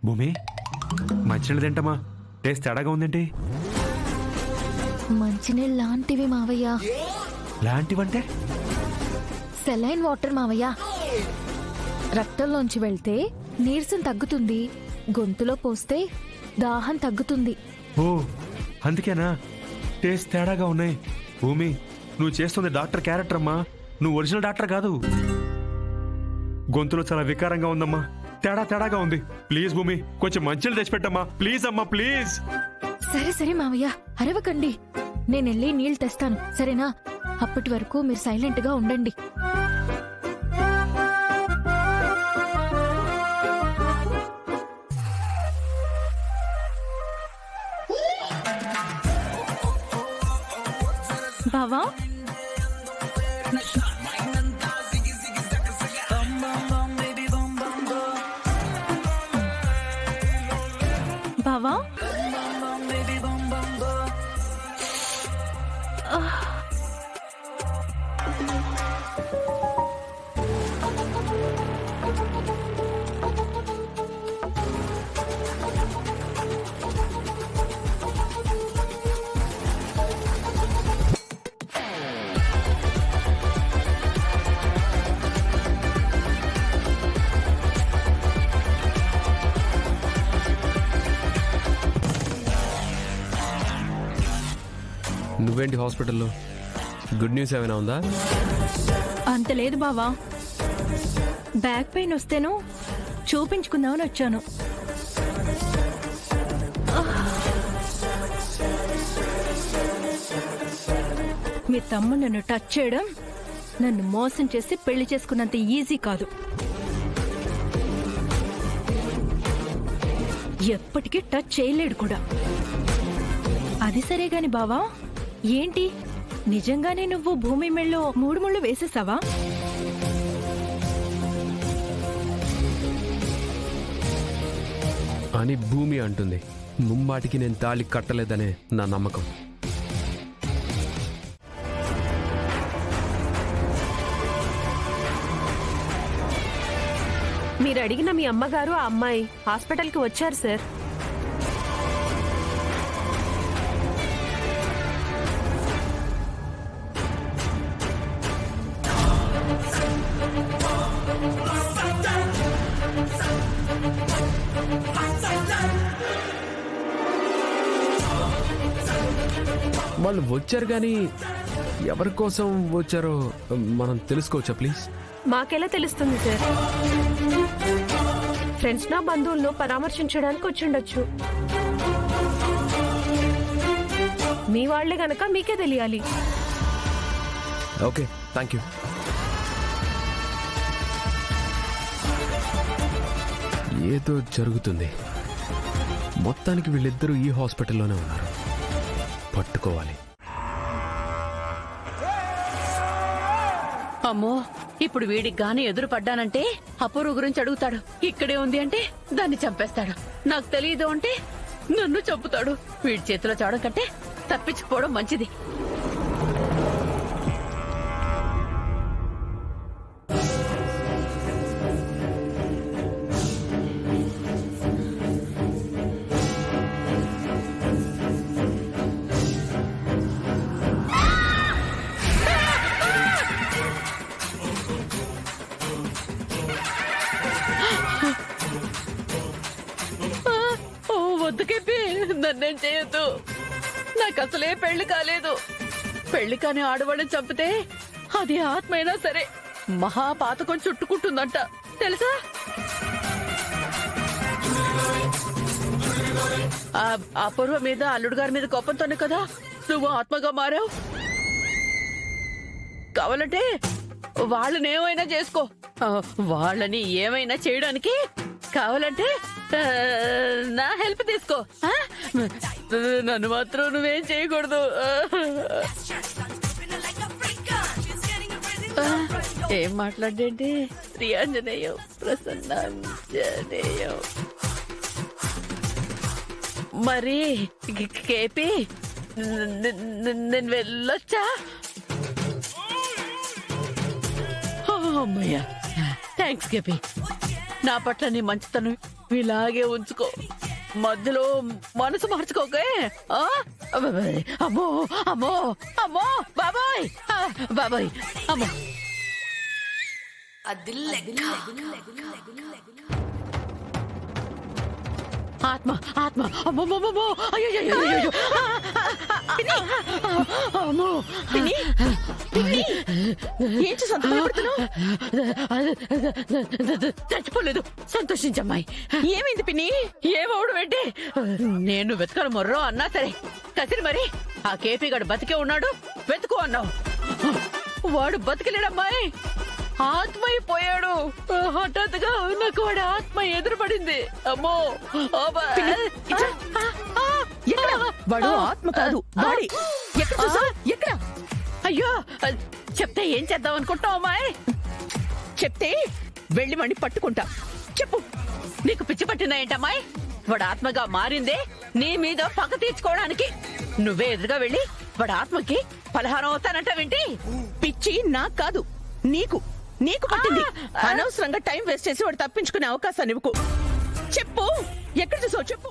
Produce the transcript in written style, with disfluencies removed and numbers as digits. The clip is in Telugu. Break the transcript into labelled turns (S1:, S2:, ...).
S1: భూమి మంచినీళ్ళు తింటమా? టేస్ట్ తేడాగా ఉందేంటి?
S2: మంచినీళ్ళు లాంటివి మావయ్య.
S1: లాంటివంటే?
S2: సెలైన్ వాటర్ మావయ్య. రక్తంలోంచి వెళ్తే నీరసం తగ్గుతుంది, గొంతులో పోస్తే దాహం తగ్గుతుంది.
S1: ఓ అందుకేనా టేస్ట్ తేడాగా ఉన్నాయి? భూమి నువ్వు చేస్తుంది డాక్టర్ క్యారెక్టర్ అమ్మా, నువ్వు ఒరిజినల్ డాక్టర్ కాదు. గొంతులో చాలా వికారంగా ఉందమ్మా, తేడాగా ఉంది. ప్లీజ్ భూమి కొంచెం మంచిలు తెచ్చిపెట్టమ్మా, ప్లీజ్ అమ్మా ప్లీజ్.
S2: సరే సరే మావయ్య, అరవకండి. నేనెళ్ళి నీళ్ళు తెస్తాను, సరేనా? అప్పటి వరకు మీరు సైలెంట్ గా ఉండండి. బావా బావా
S3: నువ్వేంటి హాస్పిటల్లో? గుడ్ న్యూస్ ఏమైనా ఉందా?
S4: అంత లేదు బావా, బ్యాక్ పెయిన్ వస్తేను చూపించుకుందామని వచ్చాను. మీ తమ్ముడు నన్ను టచ్ చేయడం, నన్ను మోసం చేసి పెళ్లి చేసుకున్నంత ఈజీ కాదు. ఎప్పటికీ టచ్ చేయలేడు కూడా. అది సరే గాని బావా, ఏంటి నిజంగానే నువ్వు భూమి మెళ్ళో 3 ముళ్ళు వేసేసావా?
S3: అని భూమి అంటుంది. ముమ్మాటికి నేను తాళి కట్టలేదనే నా నమ్మకం.
S5: మీరు అడిగిన మీ అమ్మగారు ఆ అమ్మాయి హాస్పిటల్కి వచ్చారు సార్.
S3: వాళ్ళు వచ్చారు కానీ ఎవరి కోసం వచ్చారో మనం తెలుసుకోవచ్చా ప్లీజ్?
S5: మాకెలా తెలుస్తుంది సార్? ఫ్రెండ్స్ నా బంధువులను పరామర్శించడానికి వచ్చిండొచ్చు. మీ వాళ్లే గనక మీకే తెలియాలి.
S3: Okay thank you. ఏదో జరుగుతుంది. మొత్తానికి వీళ్ళిద్దరూ ఈ హాస్పిటల్లోనే ఉన్నారు. పట్టుకోవాలి.
S6: అమ్మో, ఇప్పుడు వీడికి గాని ఎదురు పడ్డానంటే అపూర్వ గురించి అడుగుతాడు. ఇక్కడే ఉంది అంటే దాన్ని చంపేస్తాడు. నాకు తెలియదు అంటే నన్ను చంపుతాడు. వీడి చేతిలో చావడం కంటే తప్పించుకోవడం మంచిది. నన్నేం చేయొద్దు. నాకు అసలే పెళ్లి కాలేదు. పెళ్లి కాని ఆడవాళ్ళని చంపితే అది ఆత్మైనా సరే మహాపాతకం చుట్టుకుంటుందంట, తెలుసా? అపూర్వ మీద అల్లుడు గారి మీద కోపంతోనే కదా నువ్వు ఆత్మగా మారావు. కావాలంటే వాళ్ళని ఏమైనా చేసుకో, వాళ్ళని ఏమైనా చేయడానికి కావాలంటే నా హెల్ప్ తీసుకో. నన్ను మాత్రం నువ్వేం చేయకూడదు. ఏం మాట్లాడేంటి? శ్రీఆంజనేయం, ప్రసన్నాంజనేయం. మరి కేపీ నేను వెళ్ళొచ్చా? అమ్మయ్యా, థ్యాంక్స్ కేపీ. నా పట్ల నీ మంచితనం ఇలాగే ఉంచుకో, మధ్యలో మనసు మార్చుకోకే. ఆ? అమ్మో అమ్మో అమ్మో బాబాయ్, బాబాయ్ అమ్మో. ఆత్మ ఆత్మ అమ్మో అయ్యో అమ్మో. చచ్చిపోలేదు, సంతోషించమ్మాయి.
S4: ఏమైంది పిన్ని?
S6: ఏమవుడు పెట్టి నేను వెతకను మొర్రో అన్నా సరే కసిరి మరి ఆ కేపీ గడు బతికే ఉన్నాడు, వెతుకు అన్నావు. వాడు బతికలేడమ్మాయి, ఆత్మైపోయాడు. హఠాత్తుగా నాకు వాడి ఆత్మ ఎదురుపడింది. అమ్మో అబ్బా.
S4: వాడు ఆత్మ కాదు, బాడీ. ఎక్కడ చూసావ్? ఎక్కడ?
S6: అయ్యో, చెప్తే ఏం చేద్దాం అనుకుంటావు అమ్మాయి?
S4: చెప్తే వెళ్ళి మణి పట్టుకుంటా. చెప్పు.
S6: నీకు పిచ్చి పట్టిందా ఏంటమ్మాయి? వాడు ఆత్మగా మారిందే నీ మీద పక్క తీర్చుకోవడానికి. నువ్వే ఎదురుగా వెళ్ళి వాడి ఆత్మకి పలహారం అవుతానంటావేంటి?
S4: పిచ్చి నాకు కాదు, నీకు. నీకు పట్టింది. అనవసరంగా టైం వేస్ట్ చేసి వాడు తప్పించుకునే అవకాశాన్ని ఇవ్వకు. చెప్పు, ఎక్కడ చూసావు చెప్పు.